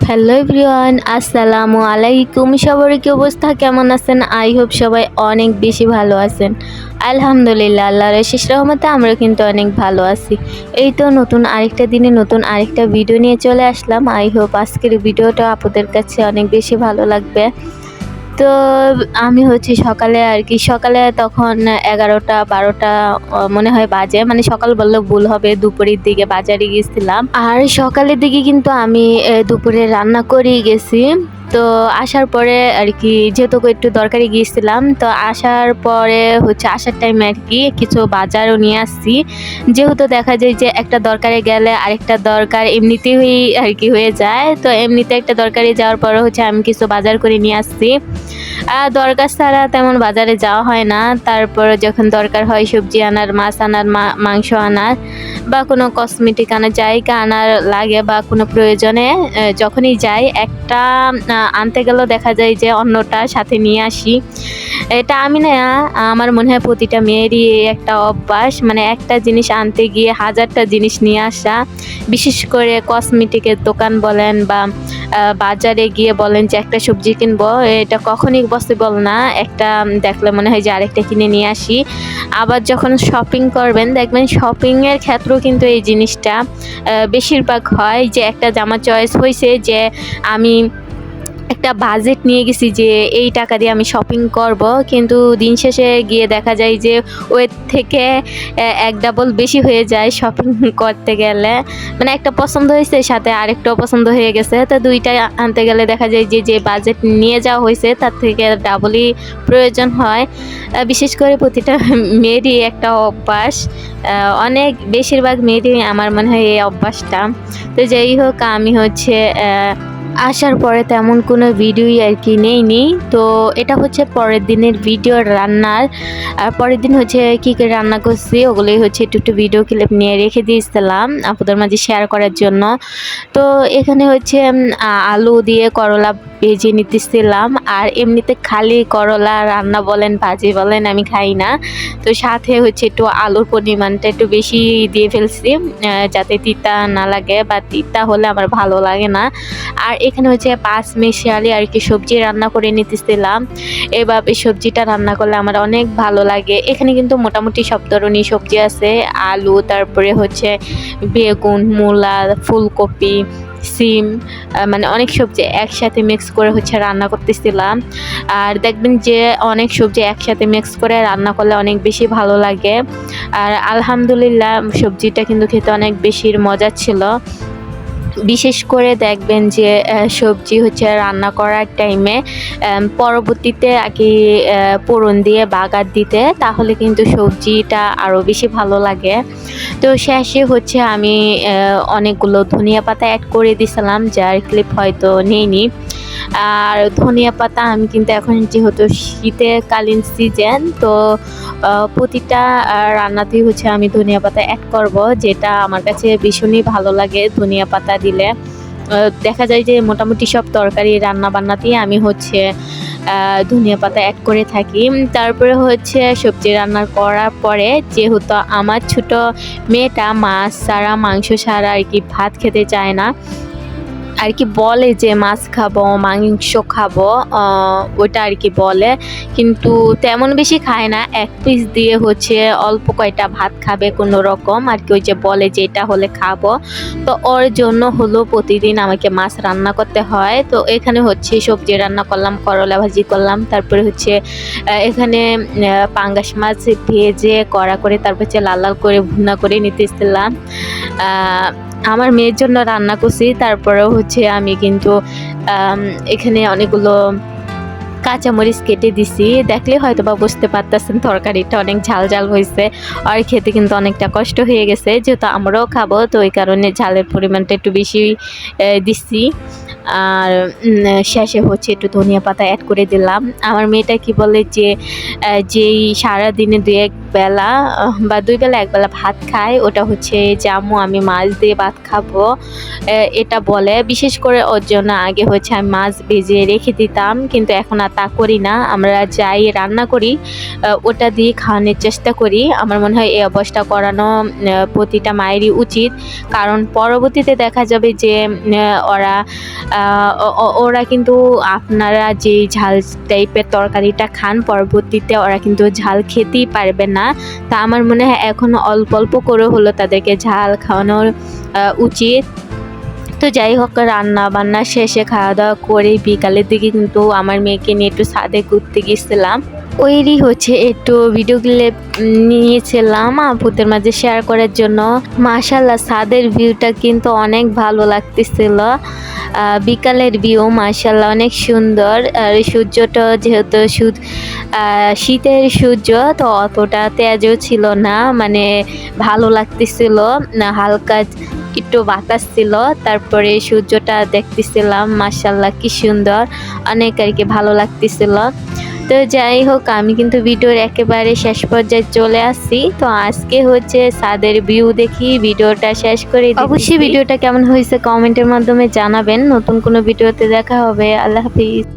Hello everyone, আসসালামু আলাইকুম। সবার কি অবস্থা, কেমন আছেন? আই হোপ সবাই অনেক বেশি ভালো আছেন। আলহামদুলিল্লাহ, আল্লাহর শেষ রহমতে আমরা কিন্তু অনেক ভালো আছি। এই তো নতুন আরেকটা দিনে নতুন আরেকটা ভিডিও নিয়ে চলে আসলাম। আই হোপ আজকের ভিডিওটা আপনাদের কাছে অনেক বেশি ভালো লাগবে। তো আমি হচ্ছে সকালে আর কি সকালে তখন 11টা-12টা মনে হয় বাজে, মানে সকাল বললে ভুল হবে, দুপুরের দিকে বাজারে গেছিলাম। আর সকালের দিকে কিন্তু আমি দুপুরে রান্না করেই গেছি। তো আসার পরে আর কি যেহেতু একটু দরকারি গিয়েছিলাম, তো আসার পরে হচ্ছে আসার টাইমে আর কি কিছু বাজারও নিয়ে আসছি। যেহেতু দেখা যায় যে একটা দরকারে গেলে আরেকটা দরকার এমনিতেই আর কি হয়ে যায়, তো এমনিতে একটা দরকারে যাওয়ার পরে হচ্ছে আমি কিছু বাজার করে নিয়ে আসছি। দরকার ছাড়া তেমন বাজারে যাওয়া হয় না। তারপর যখন দরকার হয় সবজি আনার, মাছ আনার, মাংস আনার বা কোনো কসমেটিক আনার, জায়গা আনার লাগে বা কোনো প্রয়োজনে যখনই যাই একটা আনতে গেলেও দেখা যায় যে অন্যটা সাথে নিয়ে আসি। এটা আমি না, আমার মনে হয় প্রতিটা মেয়েরই একটা অভ্যাস, মানে একটা জিনিস আনতে গিয়ে হাজারটা জিনিস নিয়ে আসা। বিশেষ করে কসমেটিকের দোকান বলেন বা বাজারে গিয়ে বলেন যে একটা সবজি কিনবো, এটা কখনই পসিবল না। একটা দেখলে মনে হয় যে আরেকটা কিনে নিয়ে আসি। আবার যখন শপিং করবেন দেখবেন শপিংয়ের ক্ষেত্রেও কিন্তু এই জিনিসটা বেশিরভাগ হয় যে একটা জামা চয়েস হয়েছে যে আমি একটা বাজেট নিয়ে গেছি যে এই টাকা দিয়ে আমি শপিং করব, কিন্তু দিন শেষে গিয়ে দেখা যায় যে ওর থেকে এক ডাবল বেশি হয়ে যায় শপিং করতে গেলে। মানে একটা পছন্দ হয়েছে সাথে আরেকটাও পছন্দ হয়ে গেছে, তো দুইটা আনতে গেলে দেখা যায় যে যে বাজেট নিয়ে যাওয়া হয়েছে তার থেকে ডাবলই প্রয়োজন হয়। বিশেষ করে প্রতিটা মেয়েরই একটা অভ্যাস, অনেক বেশিরভাগ মেয়েরই আমার মনে হয় এই অভ্যাসটা। তো যাই হোক, আমি হচ্ছে আসার পরে তেমন কোনো ভিডিওই আর কি নেইনি। তো এটা হচ্ছে পরের দিনের ভিডিও রান্নার। আর পরের দিন হচ্ছে কী করে রান্না করছি ওগুলোই হচ্ছে একটু ভিডিও ক্লিপ নিয়ে রেখে দিয়েছিলাম আপনাদের মাঝে শেয়ার করার জন্য। তো এখানে হচ্ছে আলু দিয়ে করলা ভেজে নিতেছিলাম। আর এমনিতে খালি করলা রান্না বলেন ভাজি বলেন আমি খাই না, তো সাথে হচ্ছে একটু আলুর পরিমাণটা একটু বেশি দিয়ে ফেলছি যাতে তিতা না লাগে, বা তিতা হলে আমার ভালো লাগে না। আর এখানে হচ্ছে পাঁচ মিশালি আর কি সবজি রান্না করে নিতেছিলাম। এভাবে সবজিটা রান্না করলে আমার অনেক ভালো লাগে। এখানে কিন্তু মোটামুটি সব ধরনের সবজি আছে, আলু, তারপরে হচ্ছে বেগুন, মূলা, ফুলকপি, সিম, মানে অনেক সবজি একসাথে মিক্স করে হচ্ছে রান্না করতেছিলাম। আর দেখবেন যে অনেক সবজি একসাথে মিক্স করে রান্না করলে অনেক বেশি ভালো লাগে। আর আলহামদুলিল্লাহ সবজিটা কিন্তু খেতে অনেক বেশি মজা ছিল। বিশেষ করে দেখবেন যে সবজি হচ্ছে রান্না করার টাইমে পরবর্তীতে আর কি ফোড়ন দিয়ে বাগার দিতে, তাহলে কিন্তু সবজিটা আরও বেশি ভালো লাগে। তো শেষে হচ্ছে আমি অনেকগুলো ধনিয়া পাতা অ্যাড করে দিয়েছিলাম, যার ক্লিপ হয়তো নেইনি। আর ধনিয়া পাতা আমি কিন্তু এখন যেহেতু শীতকালীন সিজন, তো প্রতিটা রান্নাতেই হচ্ছে আমি ধনিয়া পাতা অ্যাড করব, যেটা আমার কাছে ভীষণই ভালো লাগে ধনিয়া পাতা দিলে। দেখা যায় যে মোটামুটি সব তরকারি রান্না বান্নাতেই আমি হচ্ছে ধনিয়া পাতা অ্যাড করে থাকি। তারপরে হচ্ছে সবজি রান্না করার পরে যেহেতু আমার ছোট মেয়েটা মাছ ছাড়া, মাংস ছাড়া আর কি ভাত খেতে চায় না, আর কি বলে যে মাছ খাবো, মাংস খাবো, ওটা আর কি বলে, কিন্তু তেমন বেশি খায় না। এক পিস দিয়ে হচ্ছে অল্প কয়টা ভাত খাবে কোনো রকম আর কি, ওই যে বলে যে এটা হলে খাবো। তো ওর জন্য হলো প্রতিদিন আমাকে মাছ রান্না করতে হয়। তো এখানে হচ্ছে সবজি রান্না করলাম, করলা ভাজি করলাম, তারপরে হচ্ছে এখানে পাঙ্গাস মাছ ভেজে কড়া করে তারপর হচ্ছে লাল লাল করে ভুনা করে নিতেছিলাম। আমার মেয়ের জন্য রান্না করছি। তারপরেও হচ্ছে আমি কিন্তু এখানে অনেকগুলো কাঁচামরিচ কেটে দিছি, দেখলে হয়তো বা বুঝতে পারতেছেন তরকারিটা অনেক ঝাল ঝাল হয়েছে। আর খেতে কিন্তু অনেকটা কষ্ট হয়ে গেছে, যেহেতু আমরাও খাবো, তো ওই কারণে ঝালের পরিমাণটা একটু বেশি দিচ্ছি। আর শেষে হচ্ছে একটু ধনিয়া পাতা অ্যাড করে দিলাম। আমার মেয়েটা কি বলে যে যেই সারাদিনে বেলা বা 2 বেলা 1 বেলা ভাত খাই, ওটা হচ্ছে যে আম্মু আমি মাছ দিয়ে ভাত খাবো এটা বলে। বিশেষ করে ওর জন্য আগে হচ্ছে আমি মাছ ভেজে রেখে দিতাম, কিন্তু এখন আর তা করি না। আমরা যাই রান্না করি ওটা দিয়ে খাওয়ানোর চেষ্টা করি। আমার মনে হয় এই অভ্যাসটা করানো প্রতিটা মায়েরই উচিত, কারণ পরবর্তীতে দেখা যাবে যে ওরা কিন্তু আপনারা যেই ঝাল টাইপের তরকারিটা খান পরবর্তীতে ওরা কিন্তু ঝাল খেতেই পারবে না। তা আমার মনে হয় এখন অল্প অল্প করে হলো তাদেরকে ঝাল খাওয়ানো উচিত। তো যাই হোক, রান্না বান্না শেষে খাওয়া দাওয়া করে বিকালের দিকে কিন্তু আমার মেয়েকে নিয়ে একটু ছাদে ঘুরতে গেছিলাম। ওইরই হচ্ছে একটু ভিডিও ক্লিপ নিয়েছিলাম আপুদের মাঝে শেয়ার করার জন্য। মাশাআল্লাহ ছাদের ভিউটা কিন্তু অনেক ভালো লাগতেছিল। বিকালের ভিউ মাশাআল্লাহ অনেক সুন্দর। আর সূর্যটা যেহেতু শীতের সূর্য, তো অতটা তেজও ছিল না, মানে ভালো লাগতেছিল না, হালকা একটু বাতাস ছিল। তারপরে সূর্যটা দেখতেছিলাম, মাশাআল্লাহ কি সুন্দর, অনেক আর কি ভালো লাগতেছিল। তো যাই হোক, আমি কিন্তু ভিডিওর একেবারে শেষ পর্যায়ে চলে আসছি। তো আজকে হচ্ছে ছাদের ভিউ দেখি ভিডিওটা শেষ করে দিচ্ছি। অবশ্যই ভিডিওটা কেমন হয়েছে কমেন্টের মাধ্যমে জানাবেন। নতুন কোনো ভিডিওতে দেখা হবে। আল্লাহ হাফিজ।